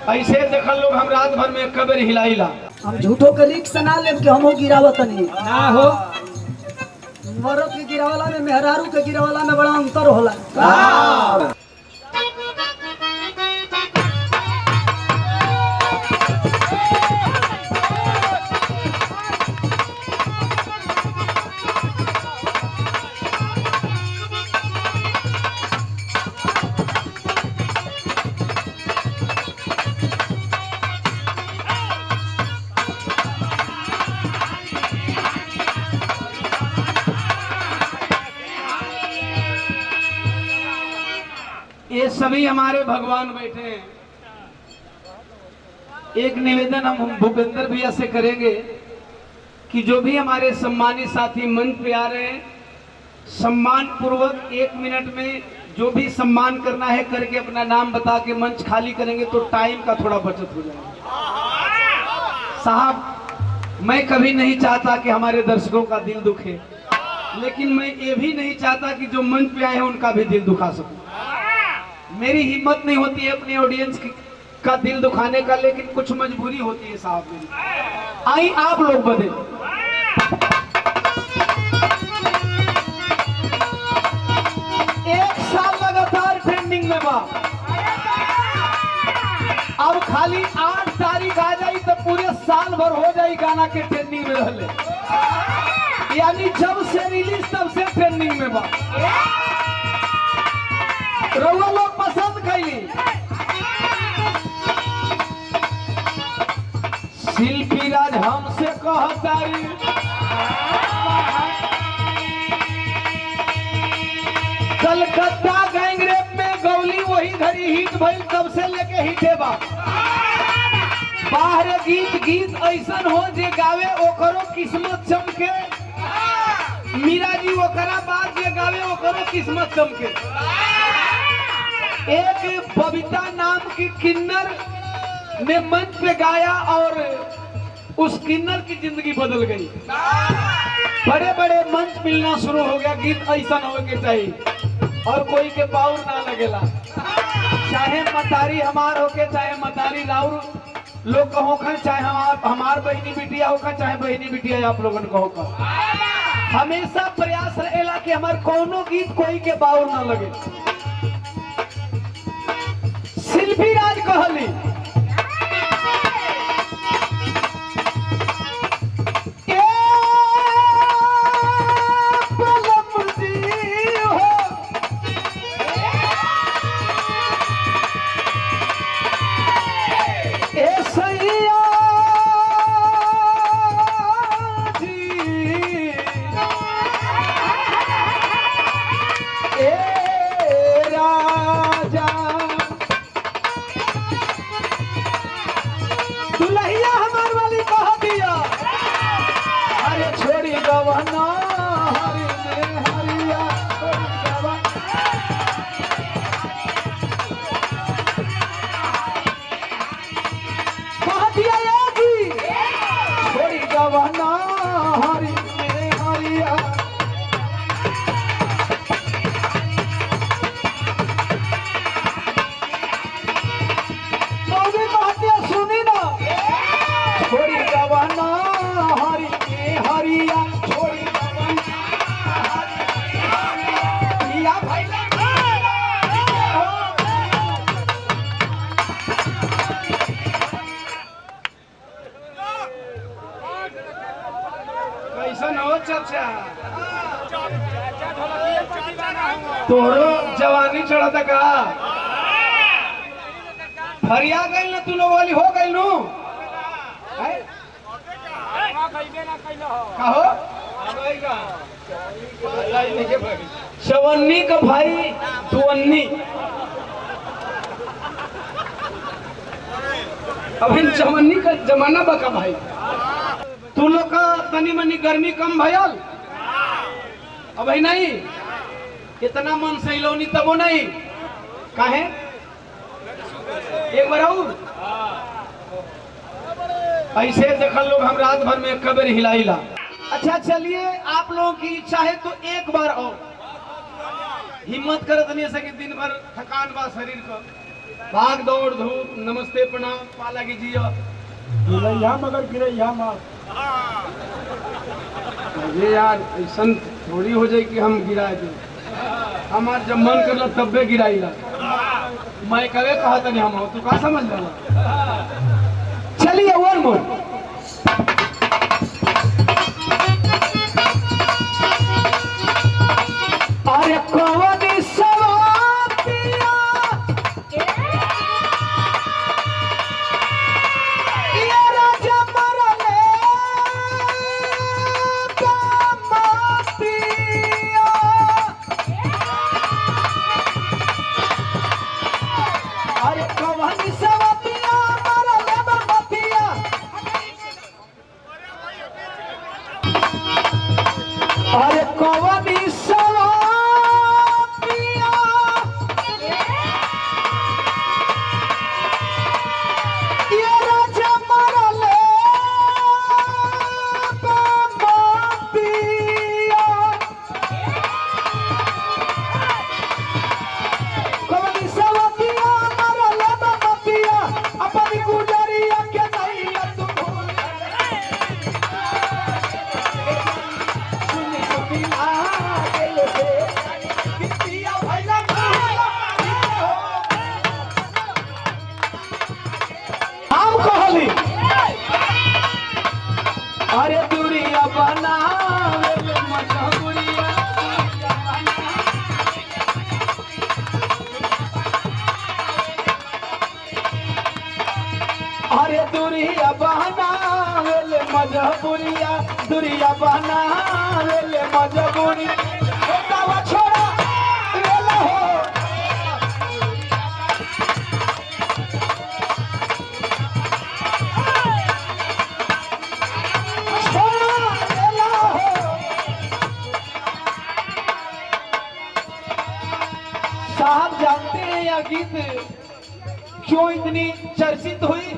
ऐसे देखल लोग हम रात भर में कबर हिलाइला। हम झूठो के लीक सना लेब कि हमो गिरावत नहीं ना हो मरद के गिरावला में मेहरारू के गिरावला में बड़ा अंतर होला। ये सभी हमारे भगवान बैठे हैं। एक निवेदन हम भूपेंद्र भैया से करेंगे कि जो भी हमारे सम्मानित साथी मंच पे आ रहे हैं, सम्मान पूर्वक 1 मिनट में जो भी सम्मान करना है करके अपना नाम बता के मंच खाली करेंगे तो टाइम का थोड़ा बचत हो जाएगा। साहब, मैं कभी नहीं चाहता कि हमारे दर्शकों का दिल दुखे, लेकिन मैं ये भी नहीं चाहता कि जो मंच पे आए हैं उनका भी दिल दुखा सकूं। मेरी हिम्मत नहीं होती है अपने ऑडियंस का दिल दुखाने का, लेकिन कुछ मजबूरी होती है साहब मेरी। आई आप लोग बदे 1 साल लगातार ट्रेंडिंग में बा। अब खाली 8 तारीख आ जाई तो पूरे साल भर हो जाई गाना के ट्रेंडिंग में रहले, यानी जब से रिलीज तब से ट्रेंडिंग में बा। रउआ लोग पसंद कैली। शिल्पी राज हमसे कहतारी कलकत्ता गैंगरेप में गौली वही घड़ी हिट भइल, तब से लेके हिटे बा। बाहर गीत ऐसन हो जे गावे ओकरो किस्मत चमके, मीरा जी ओकरा बाद जे गावे ओकरो किस्मत चमके। एक बबीता नाम की किन्नर ने मंच पे गाया और उस किन्नर की जिंदगी बदल गई। बड़े बड़े मंच मिलना शुरू हो गया, गीत ऐसा हो के चाहिए और कोई के पाउर ना लगेला। चाहे मतारी हमार होके, चाहे मतारी राउर लोग कहो खा, चाहे हमार बहनी बिटिया होगा, चाहे बहनी बिटिया आप लोगन कहो का। हमेशा प्रयास रहेला कि हमार कोनो गीत कोई के बाउर ना लगे। शिल्पी राज कहली दुल्हिया हमार वाली कह दिया, अरे छोड़ी गवना हरी में हरिया, कह दिया ये जी, छोड़ी गवना हरी में हरिया। सुनी ना, छोड़ी गवना हरी में हरिया, छोड़ी गवना हरिया भाई। कैसन हो चाचा? तोरो जवानी चढ़ा का फरिया गई ना, तू लोग वाली हो गई नु कहो चवन्नी का भाई दुवन्नी। अभी चवन्नी का जमाना बका भाई। तू लोग का तनी मनी गर्मी कम भयल अब नहीं, इतना मन सैलौनी तबो नहीं काहे एक बार और ऐसे देखल लोग हम रात भर में कबर हिलाइला। अच्छा चलिए, आप लोगों की इच्छा है तो एक बार और हिम्मत करत नहीं सके, दिन भर थकान बा शरीर का, भाग दौड़ धूप नमस्ते प्रणाम पाला कीजिए गिरैया मगर गिरैया माँ ये यार ऐसा थोड़ी हो जाए कि हम गिराए थे हमार जब मन करला तब्बे गिराईला मैं कवे कहा था नहीं हम तू का समझ रहा चलिए वन मोर अरे कौन सवातिया ये राजा मरले कामतिया अरे कौन सवातिया मरले कामतिया अरे कौन अरे दूरिया बना अरे दूरिया बहना वेले मजबूरिया दूरिया बहना वेले मजबूरी छोड़ा वेला हो साहब जानते हैं यह गीत क्यों इतनी चर्चित हुई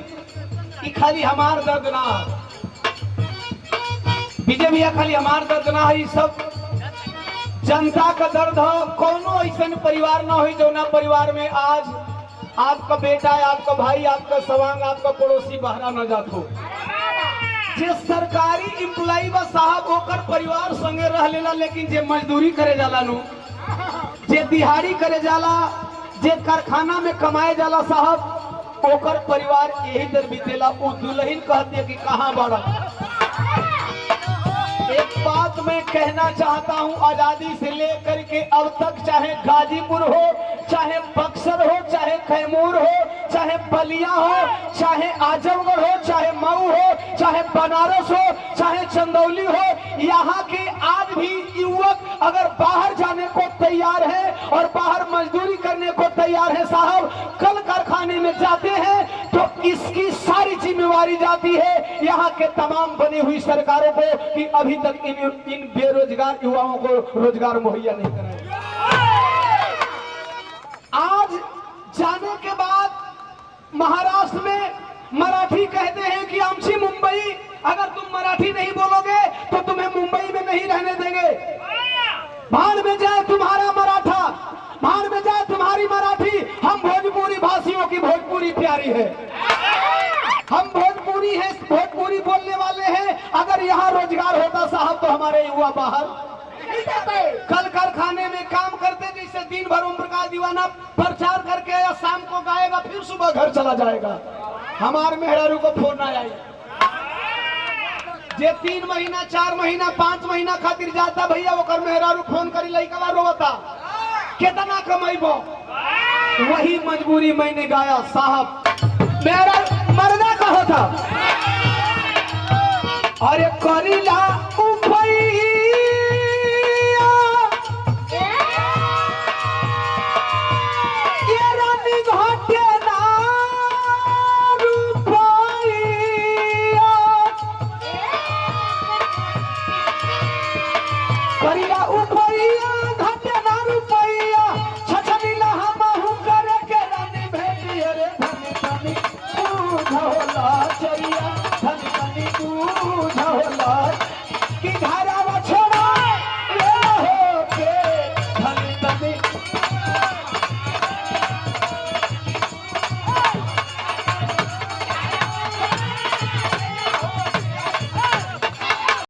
कि खाली हमार दर्द ना विजय भैया खाली हमार दर्द ना है सब जनता का दर्द हो कोनो ऐसा परिवार ना हो जो ना परिवार में आज आपका बेटा आपका भाई आपका सवांग आपका पड़ोसी बहरा न जात हो जे सरकारी एम्प्लॉई बा साहब होकर परिवार संगे रह लेला लेकिन जे मजदूरी करे जाला नु जे दिहाड़ी करे जाला जे कारखाना में कमाए जाला साहब ओकर परिवार यही दर बीतेला वो दुल्हन कहती है कि कहाँ बड़ा एक बात मैं कहना चाहता हूँ आजादी से लेकर के अब तक चाहे गाजीपुर हो चाहे बक्सर हो चाहे कैमूर हो चाहे बलिया हो चाहे आजमगढ़ हो चाहे मऊ हो चाहे बनारस हो चाहे चंदौली हो यहाँ के आज भी युवक अगर बाहर जाने को तैयार है और बाहर मजदूरी करने को तैयार है साहब कल कारखाने में जाते हैं तो इसकी सारी जिम्मेवारी जाती है यहाँ के तमाम बनी हुई सरकारों को कि अभी तक इन बेरोजगार युवाओं को रोजगार मुहैया नहीं कराया। आज जाने के बाद महाराष्ट्र में मराठी कहते हैं कि आमची मुंबई अगर तुम मराठी नहीं बोलोगे तो तुम्हें मुंबई में नहीं रहने देंगे। भाड़ में जाए तुम्हारा मराठा भाड़ में जाए तुम्हारी मराठी हम भोजपुरी भाषियों की भोजपुरी प्यारी है हम भोजपुरी है भोजपुरी बोलने वाले हैं। अगर यहाँ रोजगार होता साहब तो हमारे युवा बाहर कल कारखाने में काम करते जैसे दिन भर ओम प्रकाश दीवाना प्रचार करके या शाम को गाएगा फिर सुबह घर चला जाएगा हमारे मेहरारू को फोन ना आएगा जे 3 महीना 4 महीना 5 महीना खातिर जाता भैया वो कर मेहरारू फोन करी लइका रोता कितना कमाइबो वही मजबूरी मैंने गाया साहब मेरा मरना कहा था अरे करीला